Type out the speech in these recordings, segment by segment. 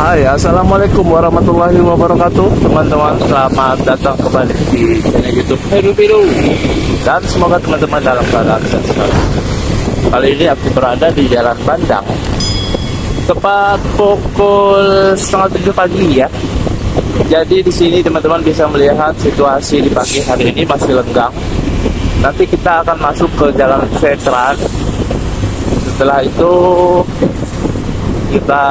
Hai, assalamualaikum warahmatullahi wabarakatuh, teman-teman. Selamat datang kembali di channel YouTube Heru Biru, dan semoga teman-teman dalam keadaan sehat selalu. Kali ini aku berada di Jalan Bandang, tepat pukul setengah 7 pagi ya. Jadi di sini teman-teman bisa melihat situasi di pagi hari ini masih lenggang. Nanti kita akan masuk ke Jalan Veteran. Setelah itu kita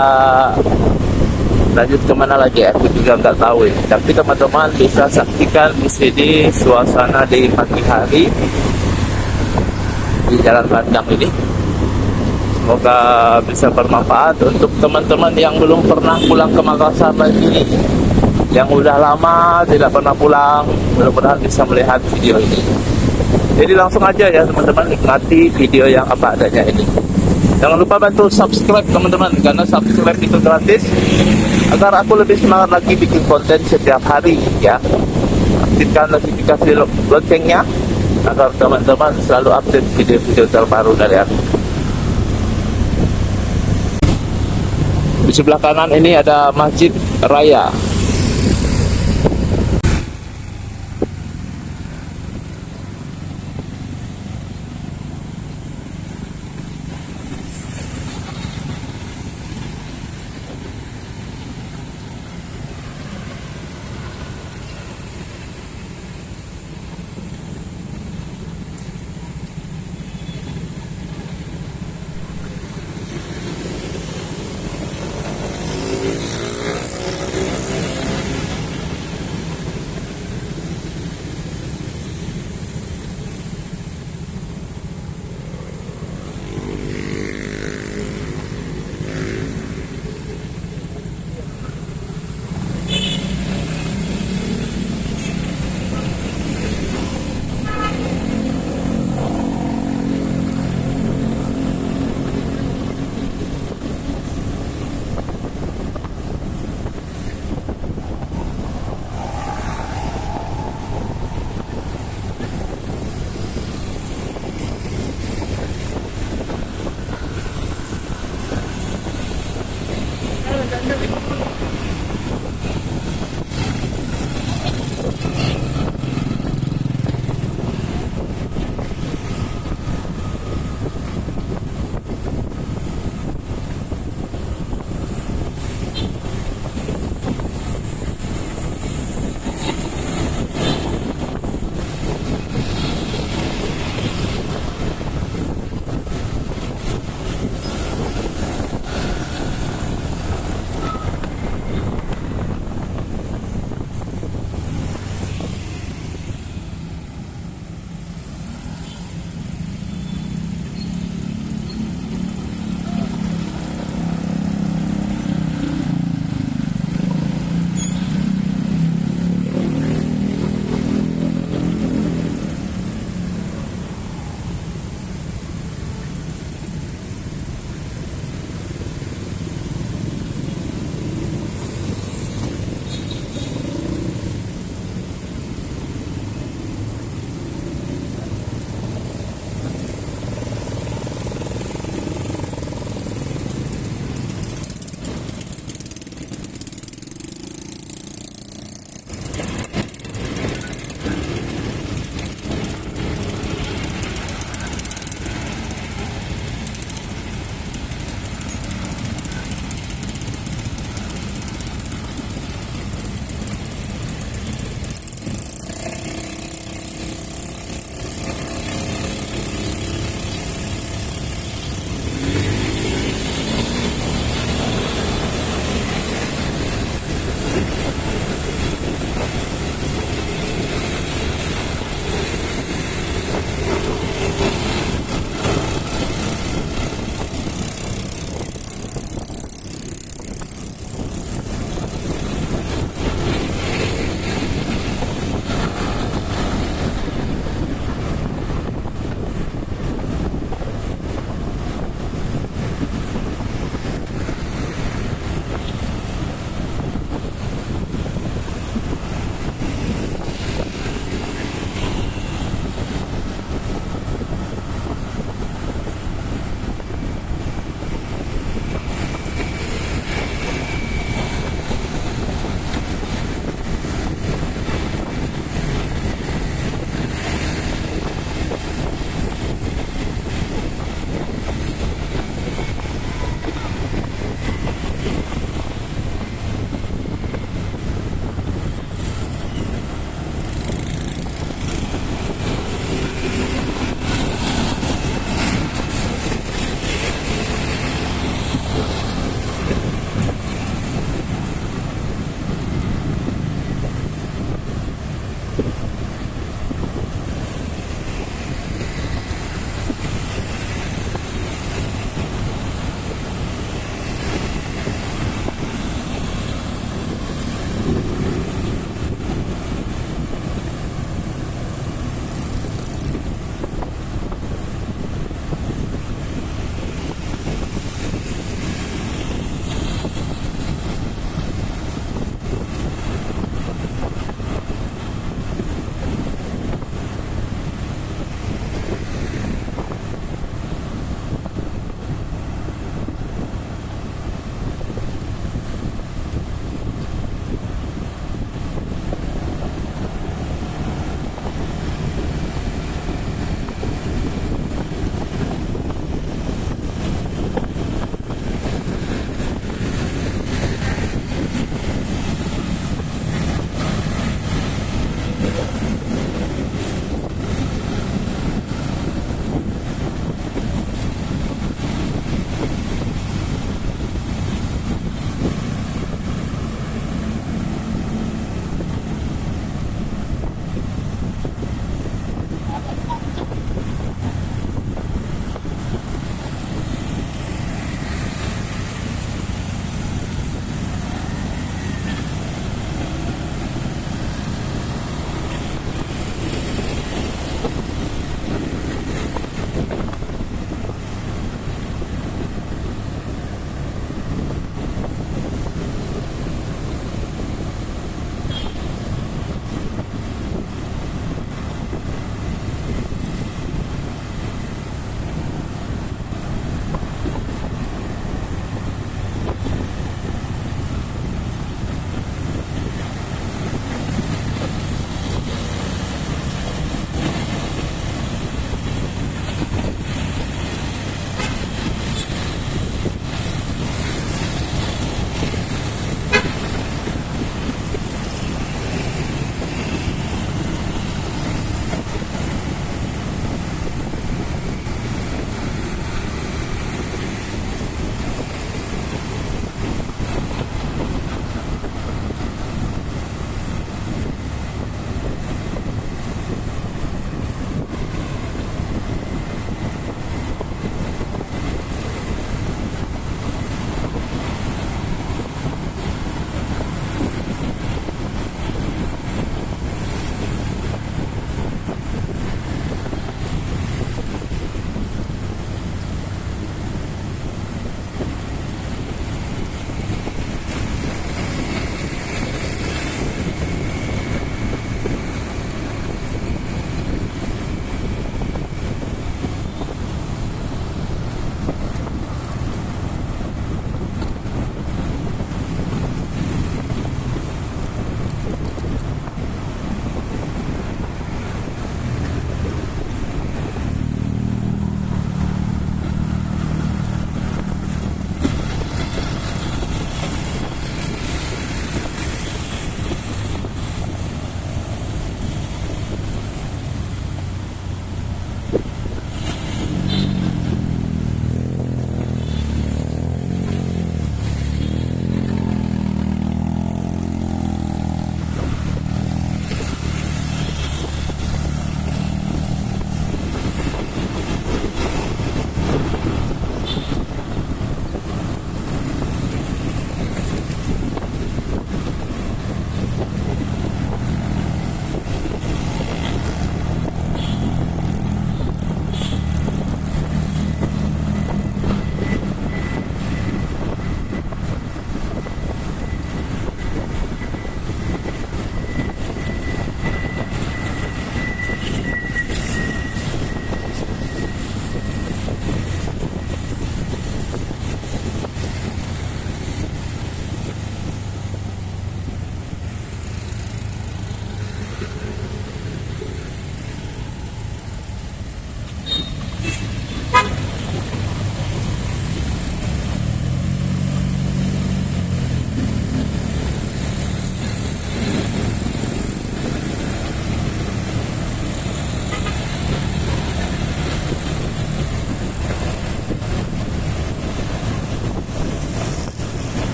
lanjut kemana lagi, aku juga nggak tahu ya. Tapi teman-teman bisa saksikan di sini suasana di pagi hari di Jalan Bandang ini. Semoga bisa bermanfaat untuk teman-teman yang belum pernah pulang ke Makassar lagi, yang udah lama tidak pernah pulang. Mudah-mudahan bisa melihat video ini. Jadi langsung aja ya teman-teman, nikmati video yang apa adanya ini. Jangan lupa bantu subscribe teman-teman, karena subscribe itu gratis, agar aku lebih semangat lagi bikin konten setiap hari ya. Aktifkan notifikasi loncengnya agar teman-teman selalu update video-video terbaru dari aku. Di sebelah kanan ini ada Masjid Raya.